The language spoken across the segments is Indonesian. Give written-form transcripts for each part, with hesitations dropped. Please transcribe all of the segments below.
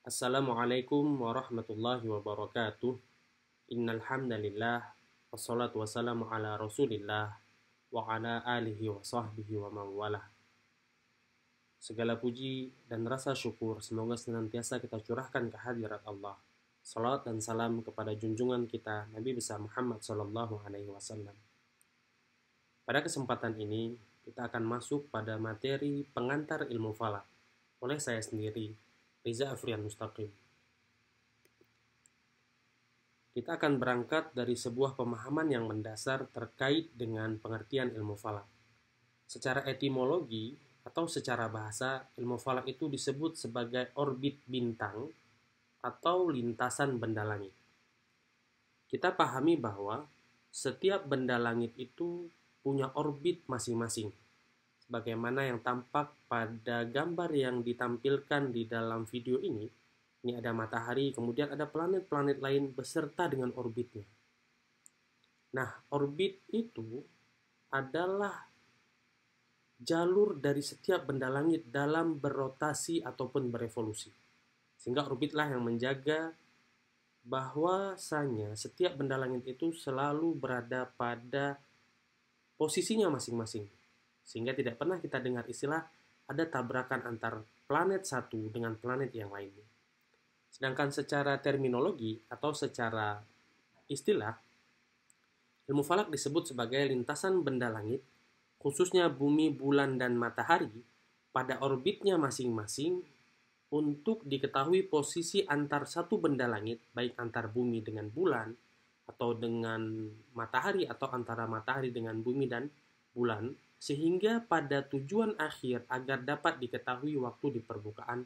Assalamualaikum warahmatullahi wabarakatuh. Innal hamdalillah wassalatu wassalamu ala Rasulillah wa ala alihi wa sahbihi wa mawalah. Segala puji dan rasa syukur semoga senantiasa kita curahkan ke hadirat Allah. Salat dan salam kepada junjungan kita Nabi besar Muhammad sallallahu alaihi wasallam. Pada kesempatan ini kita akan masuk pada materi pengantar ilmu falak oleh saya sendiri, Riza Afrian Mustaqim. Kita akan berangkat dari sebuah pemahaman yang mendasar terkait dengan pengertian ilmu falak. Secara etimologi atau secara bahasa, ilmu falak itu disebut sebagai orbit bintang atau lintasan benda langit. Kita pahami bahwa setiap benda langit itu punya orbit masing-masing. Sebagaimana yang tampak pada gambar yang ditampilkan di dalam video ini ada matahari, kemudian ada planet-planet lain beserta dengan orbitnya. Nah, orbit itu adalah jalur dari setiap benda langit dalam berotasi ataupun berevolusi. Sehingga orbitlah yang menjaga bahwasanya setiap benda langit itu selalu berada pada posisinya masing-masing. Sehingga tidak pernah kita dengar istilah ada tabrakan antar planet satu dengan planet yang lainnya. Sedangkan secara terminologi atau secara istilah, ilmu falak disebut sebagai lintasan benda langit, khususnya bumi, bulan, dan matahari, pada orbitnya masing-masing untuk diketahui posisi antar satu benda langit, baik antar bumi dengan bulan, atau dengan matahari, atau antara matahari dengan bumi dan bulan, sehingga pada tujuan akhir agar dapat diketahui waktu di permukaan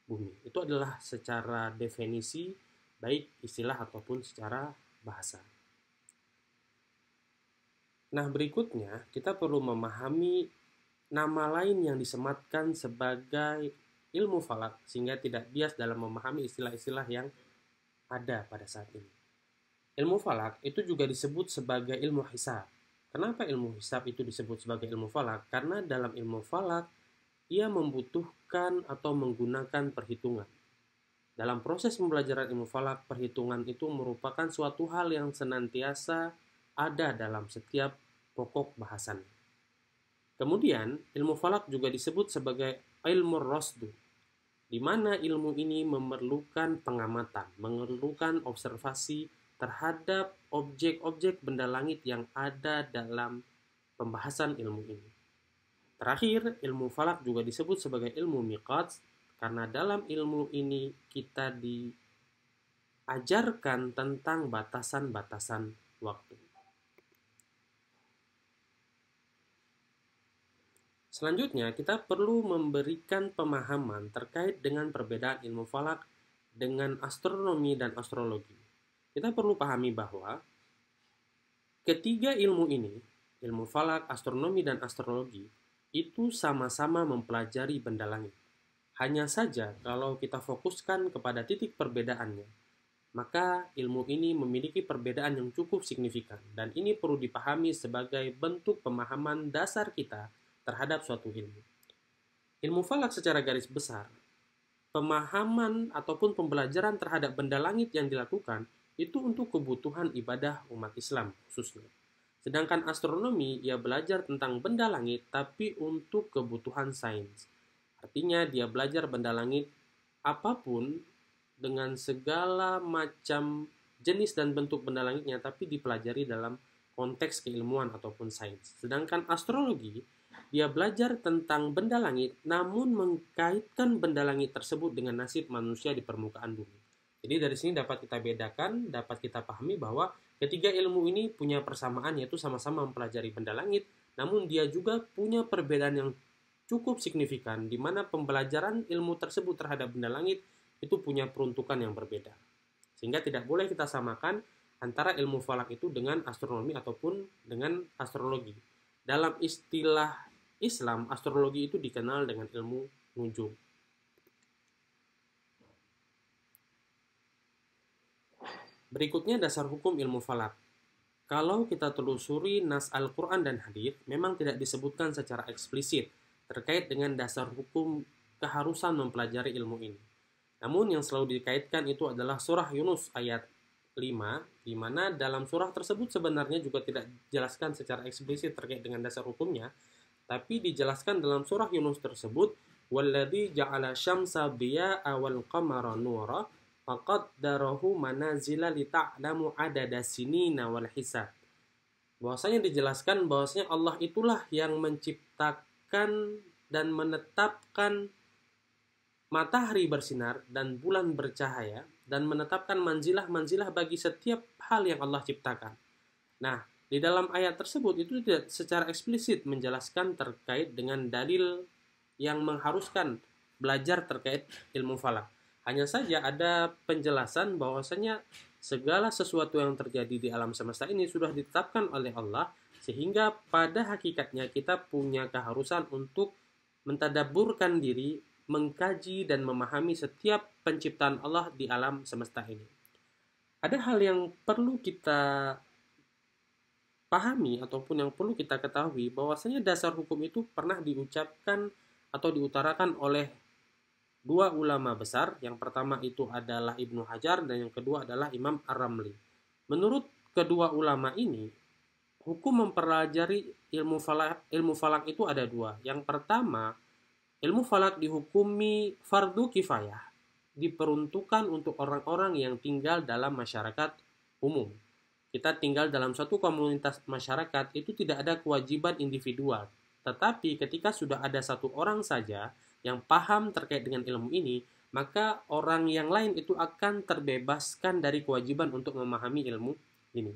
bumi. Itu adalah secara definisi, baik istilah ataupun secara bahasa. Nah, berikutnya kita perlu memahami nama lain yang disematkan sebagai ilmu falak sehingga tidak bias dalam memahami istilah-istilah yang ada pada saat ini. Ilmu falak itu juga disebut sebagai ilmu hisab. Kenapa ilmu hisab itu disebut sebagai ilmu falak? Karena dalam ilmu falak ia membutuhkan atau menggunakan perhitungan. Dalam proses pembelajaran ilmu falak, perhitungan itu merupakan suatu hal yang senantiasa ada dalam setiap pokok bahasan. Kemudian, ilmu falak juga disebut sebagai ilmu rosdu, di mana ilmu ini memerlukan pengamatan, memerlukan observasi terhadap objek-objek benda langit yang ada dalam pembahasan ilmu ini. Terakhir, ilmu falak juga disebut sebagai ilmu miqat karena dalam ilmu ini kita diajarkan tentang batasan-batasan waktu. Selanjutnya, kita perlu memberikan pemahaman terkait dengan perbedaan ilmu falak dengan astronomi dan astrologi. Kita perlu pahami bahwa ketiga ilmu ini, ilmu falak, astronomi, dan astrologi, itu sama-sama mempelajari benda langit. Hanya saja kalau kita fokuskan kepada titik perbedaannya, maka ilmu ini memiliki perbedaan yang cukup signifikan, dan ini perlu dipahami sebagai bentuk pemahaman dasar kita terhadap suatu ilmu. Ilmu falak secara garis besar, pemahaman ataupun pembelajaran terhadap benda langit yang dilakukan itu untuk kebutuhan ibadah umat Islam khususnya. Sedangkan astronomi, ia belajar tentang benda langit tapi untuk kebutuhan sains. Artinya dia belajar benda langit apapun dengan segala macam jenis dan bentuk benda langitnya tapi dipelajari dalam konteks keilmuan ataupun sains. Sedangkan astrologi, dia belajar tentang benda langit namun mengkaitkan benda langit tersebut dengan nasib manusia di permukaan bumi. Jadi dari sini dapat kita bedakan, dapat kita pahami bahwa ketiga ilmu ini punya persamaan, yaitu sama-sama mempelajari benda langit, namun dia juga punya perbedaan yang cukup signifikan, di mana pembelajaran ilmu tersebut terhadap benda langit itu punya peruntukan yang berbeda. Sehingga tidak boleh kita samakan antara ilmu falak itu dengan astronomi ataupun dengan astrologi. Dalam istilah Islam, astrologi itu dikenal dengan ilmu nujum. Berikutnya dasar hukum ilmu falak. Kalau kita telusuri nas Al-Quran dan hadis, memang tidak disebutkan secara eksplisit terkait dengan dasar hukum keharusan mempelajari ilmu ini. Namun yang selalu dikaitkan itu adalah surah Yunus ayat 5, di mana dalam surah tersebut sebenarnya juga tidak dijelaskan secara eksplisit terkait dengan dasar hukumnya, tapi dijelaskan dalam surah Yunus tersebut, "Walladzi ja'ala syamsa diya'a wal qamara nura faqaddarahu manazila lita'lamu adada sinina wal hisab." Bahwasanya dijelaskan bahwasanya Allah itulah yang menciptakan dan menetapkan matahari bersinar dan bulan bercahaya dan menetapkan manzilah-manzilah bagi setiap hal yang Allah ciptakan. Nah, di dalam ayat tersebut itu tidak secara eksplisit menjelaskan terkait dengan dalil yang mengharuskan belajar terkait ilmu falak. Hanya saja ada penjelasan bahwasanya segala sesuatu yang terjadi di alam semesta ini sudah ditetapkan oleh Allah, sehingga pada hakikatnya kita punya keharusan untuk mentadabburkan diri, mengkaji dan memahami setiap penciptaan Allah di alam semesta ini. Ada hal yang perlu kita pahami ataupun yang perlu kita ketahui, bahwasanya dasar hukum itu pernah diucapkan atau diutarakan oleh dua ulama besar. Yang pertama itu adalah Ibnu Hajar dan yang kedua adalah Imam Ar-Ramli. Menurut kedua ulama ini, hukum mempelajari ilmu falak itu ada dua. Yang pertama, ilmu falak dihukumi fardu kifayah, diperuntukkan untuk orang-orang yang tinggal dalam masyarakat umum. Kita tinggal dalam suatu komunitas masyarakat, itu tidak ada kewajiban individual. Tetapi ketika sudah ada satu orang saja yang paham terkait dengan ilmu ini, maka orang yang lain itu akan terbebaskan dari kewajiban untuk memahami ilmu ini.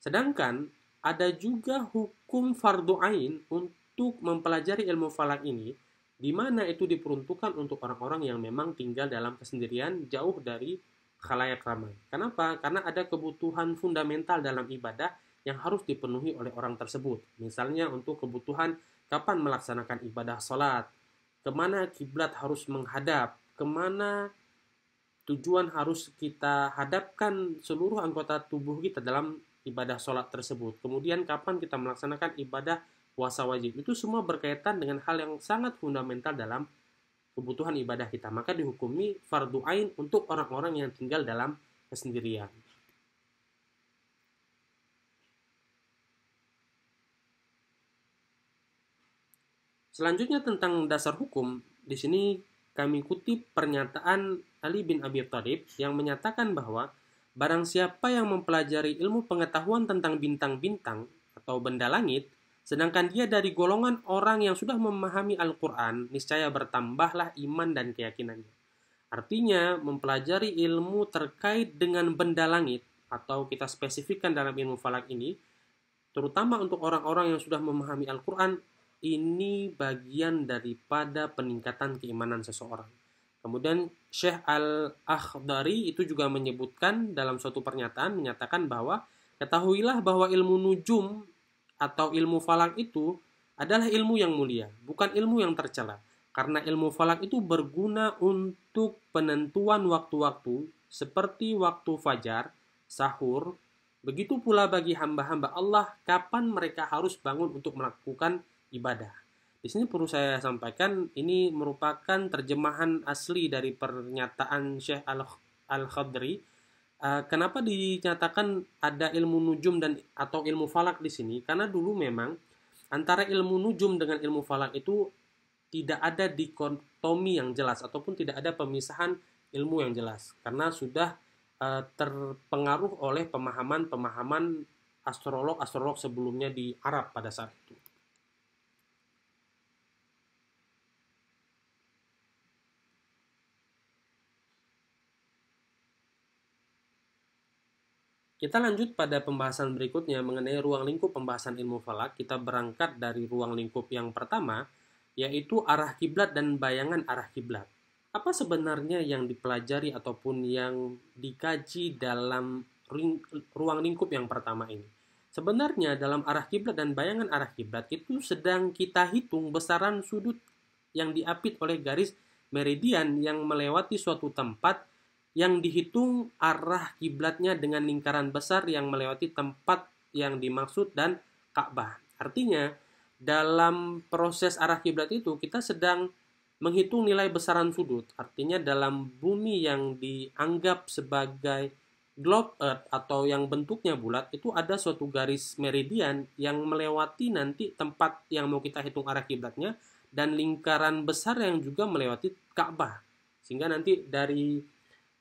Sedangkan ada juga hukum fardu ain untuk mempelajari ilmu falak ini, di mana itu diperuntukkan untuk orang-orang yang memang tinggal dalam kesendirian jauh dari khalayak ramai. Kenapa? Karena ada kebutuhan fundamental dalam ibadah yang harus dipenuhi oleh orang tersebut. Misalnya untuk kebutuhan kapan melaksanakan ibadah sholat, kemana kiblat harus menghadap, kemana tujuan harus kita hadapkan seluruh anggota tubuh kita dalam ibadah sholat tersebut. Kemudian kapan kita melaksanakan ibadah puasa wajib. Itu semua berkaitan dengan hal yang sangat fundamental dalam kebutuhan ibadah kita. Maka dihukumi fardu ain untuk orang-orang yang tinggal dalam kesendirian. Selanjutnya tentang dasar hukum, di sini kami kutip pernyataan Ali bin Abi Thalib yang menyatakan bahwa barang siapa yang mempelajari ilmu pengetahuan tentang bintang-bintang atau benda langit, sedangkan dia dari golongan orang yang sudah memahami Al-Quran, niscaya bertambahlah iman dan keyakinannya. Artinya, mempelajari ilmu terkait dengan benda langit, atau kita spesifikkan dalam ilmu falak ini, terutama untuk orang-orang yang sudah memahami Al-Quran, ini bagian daripada peningkatan keimanan seseorang. Kemudian Syekh Al-Akhdari itu juga menyebutkan dalam suatu pernyataan, menyatakan bahwa ketahuilah bahwa ilmu nujum atau ilmu falak itu adalah ilmu yang mulia, bukan ilmu yang tercela. Karena ilmu falak itu berguna untuk penentuan waktu-waktu seperti waktu fajar, sahur, begitu pula bagi hamba-hamba Allah kapan mereka harus bangun untuk melakukan ibadah. Di sini perlu saya sampaikan, ini merupakan terjemahan asli dari pernyataan Syekh Al-Khadri. Kenapa dinyatakan ada ilmu nujum dan atau ilmu falak di sini? Karena dulu memang antara ilmu nujum dengan ilmu falak itu tidak ada dikotomi yang jelas ataupun tidak ada pemisahan ilmu yang jelas, karena sudah terpengaruh oleh pemahaman astrolog sebelumnya di Arab pada saat itu. Kita lanjut pada pembahasan berikutnya mengenai ruang lingkup pembahasan ilmu falak. Kita berangkat dari ruang lingkup yang pertama, yaitu arah kiblat dan bayangan arah kiblat. Apa sebenarnya yang dipelajari ataupun yang dikaji dalam ruang lingkup yang pertama ini? Sebenarnya dalam arah kiblat dan bayangan arah kiblat itu sedang kita hitung besaran sudut yang diapit oleh garis meridian yang melewati suatu tempat, yang dihitung arah kiblatnya dengan lingkaran besar yang melewati tempat yang dimaksud dan Ka'bah. Artinya, dalam proses arah kiblat itu kita sedang menghitung nilai besaran sudut, artinya dalam bumi yang dianggap sebagai globe earth atau yang bentuknya bulat, itu ada suatu garis meridian yang melewati nanti tempat yang mau kita hitung arah kiblatnya, dan lingkaran besar yang juga melewati Ka'bah. Sehingga nanti dari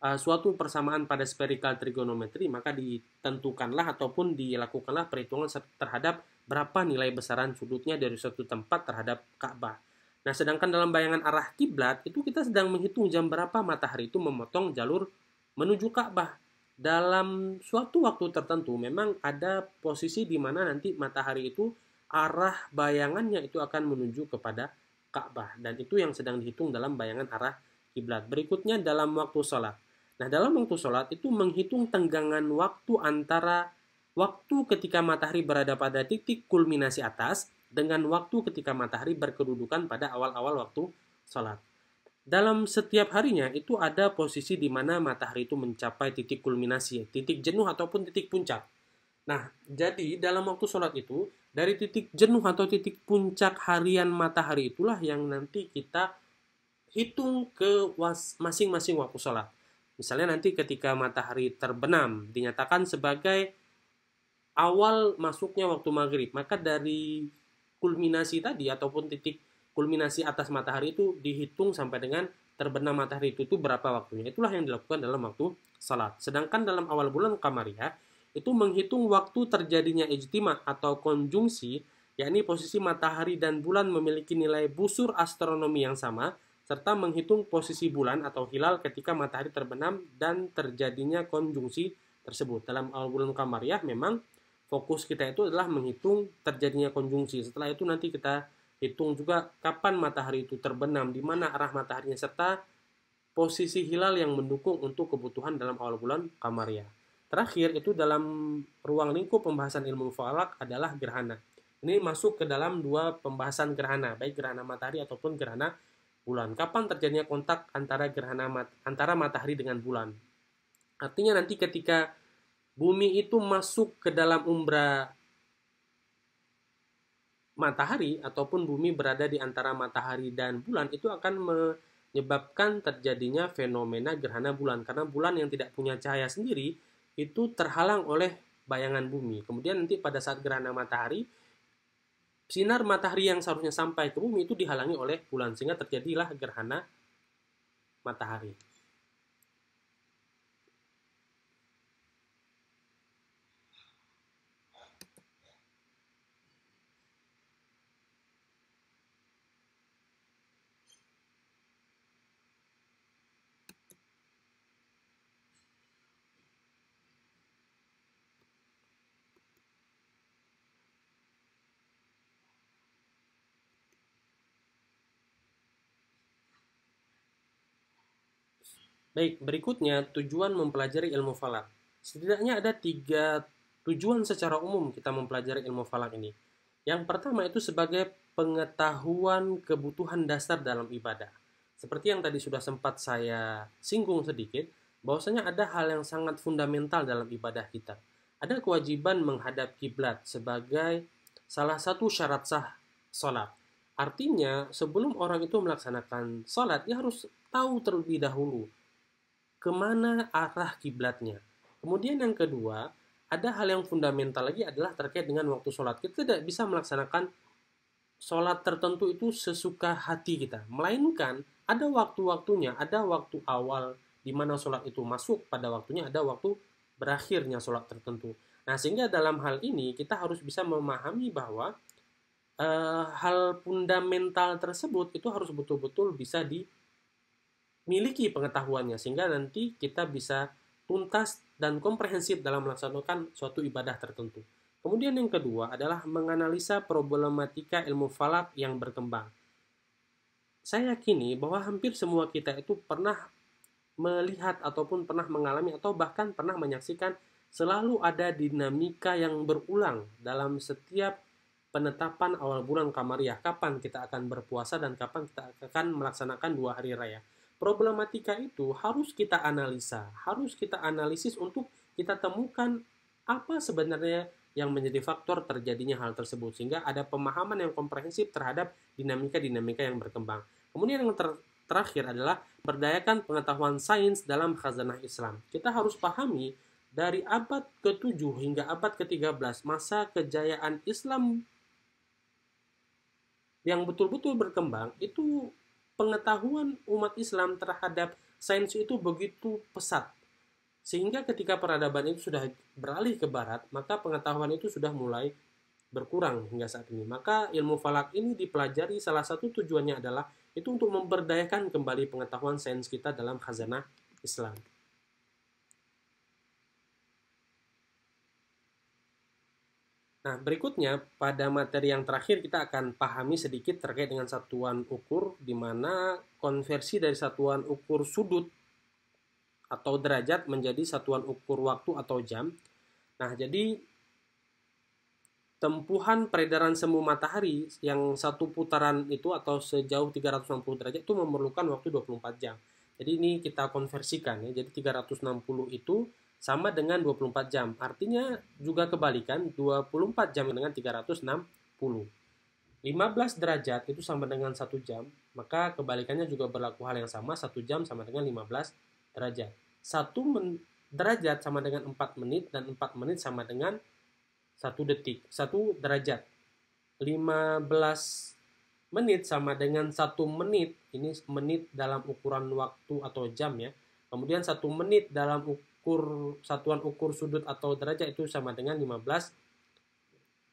suatu persamaan pada spherical trigonometry, maka ditentukanlah ataupun dilakukanlah perhitungan terhadap berapa nilai besaran sudutnya dari suatu tempat terhadap Ka'bah. Nah, sedangkan dalam bayangan arah kiblat itu kita sedang menghitung jam berapa matahari itu memotong jalur menuju Ka'bah. Dalam suatu waktu tertentu memang ada posisi di mana nanti matahari itu arah bayangannya itu akan menuju kepada Ka'bah, dan itu yang sedang dihitung dalam bayangan arah kiblat. Berikutnya dalam waktu sholat. Nah, dalam waktu sholat itu menghitung tenggangan waktu antara waktu ketika matahari berada pada titik kulminasi atas dengan waktu ketika matahari berkedudukan pada awal-awal waktu sholat. Dalam setiap harinya itu ada posisi di mana matahari itu mencapai titik kulminasi, titik jenuh ataupun titik puncak. Nah, jadi dalam waktu sholat itu, dari titik jenuh atau titik puncak harian matahari itulah yang nanti kita hitung ke masing-masing waktu sholat. Misalnya nanti ketika matahari terbenam, dinyatakan sebagai awal masuknya waktu maghrib, maka dari kulminasi tadi ataupun titik kulminasi atas matahari itu dihitung sampai dengan terbenam matahari itu berapa waktunya. Itulah yang dilakukan dalam waktu sholat. Sedangkan dalam awal bulan Qamariyah, itu menghitung waktu terjadinya ijtima atau konjungsi, yakni posisi matahari dan bulan memiliki nilai busur astronomi yang sama, serta menghitung posisi bulan atau hilal ketika matahari terbenam dan terjadinya konjungsi tersebut. Dalam awal bulan Qamariyah memang fokus kita itu adalah menghitung terjadinya konjungsi. Setelah itu nanti kita hitung juga kapan matahari itu terbenam, di mana arah mataharinya, serta posisi hilal yang mendukung untuk kebutuhan dalam awal bulan Qamariyah. Terakhir itu dalam ruang lingkup pembahasan ilmu falak adalah gerhana. Ini masuk ke dalam dua pembahasan gerhana, baik gerhana matahari ataupun gerhana bulan. Kapan terjadinya kontak antara matahari dengan bulan? Artinya nanti ketika bumi itu masuk ke dalam umbra matahari ataupun bumi berada di antara matahari dan bulan, itu akan menyebabkan terjadinya fenomena gerhana bulan, karena bulan yang tidak punya cahaya sendiri itu terhalang oleh bayangan bumi. Kemudian nanti pada saat gerhana matahari, sinar matahari yang seharusnya sampai ke bumi itu dihalangi oleh bulan, sehingga terjadilah gerhana matahari. Baik, berikutnya tujuan mempelajari ilmu falak. Setidaknya ada 3 tujuan secara umum kita mempelajari ilmu falak ini. Yang pertama itu sebagai pengetahuan kebutuhan dasar dalam ibadah. Seperti yang tadi sudah sempat saya singgung sedikit, bahwasanya ada hal yang sangat fundamental dalam ibadah kita. Ada kewajiban menghadap kiblat sebagai salah satu syarat sah sholat. Artinya sebelum orang itu melaksanakan sholat, dia harus tahu terlebih dahulu kemana arah kiblatnya. Kemudian yang kedua, ada hal yang fundamental lagi adalah terkait dengan waktu sholat. Kita tidak bisa melaksanakan sholat tertentu itu sesuka hati kita, melainkan ada waktu-waktunya, ada waktu awal di mana sholat itu masuk pada waktunya, ada waktu berakhirnya sholat tertentu. Nah, sehingga dalam hal ini kita harus bisa memahami bahwa hal fundamental tersebut itu harus betul-betul bisa dimiliki pengetahuannya, sehingga nanti kita bisa tuntas dan komprehensif dalam melaksanakan suatu ibadah tertentu. Kemudian yang kedua adalah menganalisa problematika ilmu falak yang berkembang. Saya yakini bahwa hampir semua kita itu pernah melihat ataupun pernah mengalami atau bahkan pernah menyaksikan selalu ada dinamika yang berulang dalam setiap penetapan awal bulan Qamariyah. Kapan kita akan berpuasa dan kapan kita akan melaksanakan 2 hari raya. Problematika itu harus kita analisa, harus kita analisis untuk kita temukan apa sebenarnya yang menjadi faktor terjadinya hal tersebut, sehingga ada pemahaman yang komprehensif terhadap dinamika-dinamika yang berkembang. Kemudian yang terakhir adalah berdayakan pengetahuan sains dalam khazanah Islam. Kita harus pahami dari abad ke-7 hingga abad ke-13, masa kejayaan Islam yang betul-betul berkembang, itu pengetahuan umat Islam terhadap sains itu begitu pesat. Sehingga ketika peradaban itu sudah beralih ke barat, maka pengetahuan itu sudah mulai berkurang hingga saat ini. Maka ilmu falak ini dipelajari, salah satu tujuannya adalah itu untuk memberdayakan kembali pengetahuan sains kita dalam khazanah Islam. Nah, berikutnya pada materi yang terakhir kita akan pahami sedikit terkait dengan satuan ukur, di mana konversi dari satuan ukur sudut atau derajat menjadi satuan ukur waktu atau jam. Nah, jadi tempuhan peredaran semu matahari yang satu putaran itu atau sejauh 360 derajat itu memerlukan waktu 24 jam. Jadi ini kita konversikan ya. Jadi 360 itu sama dengan 24 jam. Artinya juga kebalikan, 24 jam dengan 360. 15 derajat itu sama dengan 1 jam, maka kebalikannya juga berlaku hal yang sama, 1 jam sama dengan 15 derajat. 1 derajat sama dengan 4 menit, dan 4 menit sama dengan 1 detik, 1 derajat. 15 menit sama dengan 1 menit, ini menit dalam ukuran waktu atau jam ya. Kemudian 1 menit dalam satuan ukur sudut atau derajat itu sama dengan 15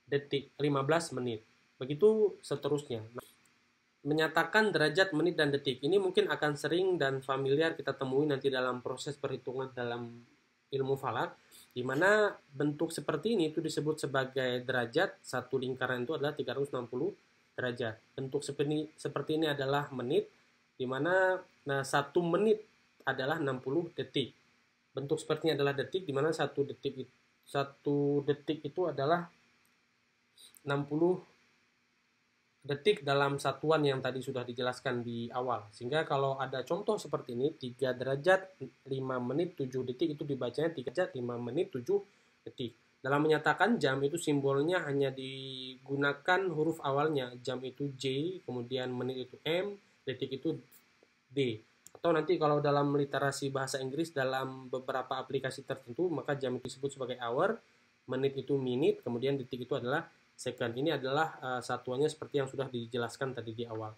detik, 15 menit. Begitu seterusnya. Menyatakan derajat, menit, dan detik ini mungkin akan sering dan familiar kita temui nanti dalam proses perhitungan dalam ilmu falak, di mana bentuk seperti ini itu disebut sebagai derajat. Satu lingkaran itu adalah 360 derajat. Bentuk seperti ini adalah menit, di mana 1 menit adalah 60 detik. Bentuk seperti ini adalah detik, di mana 1 detik itu adalah 60 detik dalam satuan yang tadi sudah dijelaskan di awal. Sehingga kalau ada contoh seperti ini, 3 derajat 5 menit 7 detik, itu dibacanya 3 derajat 5 menit 7 detik. Dalam menyatakan jam itu simbolnya hanya digunakan huruf awalnya. Jam itu J, kemudian menit itu M, detik itu D. Atau nanti kalau dalam literasi bahasa Inggris dalam beberapa aplikasi tertentu, maka jam itu disebut sebagai hour, menit itu minute, kemudian detik itu adalah second. Ini adalah satuannya seperti yang sudah dijelaskan tadi di awal.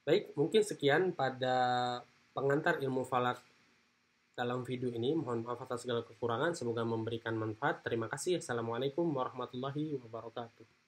Baik, mungkin sekian pada pengantar ilmu falak dalam video ini. Mohon maaf atas segala kekurangan, semoga memberikan manfaat. Terima kasih. Assalamualaikum warahmatullahi wabarakatuh.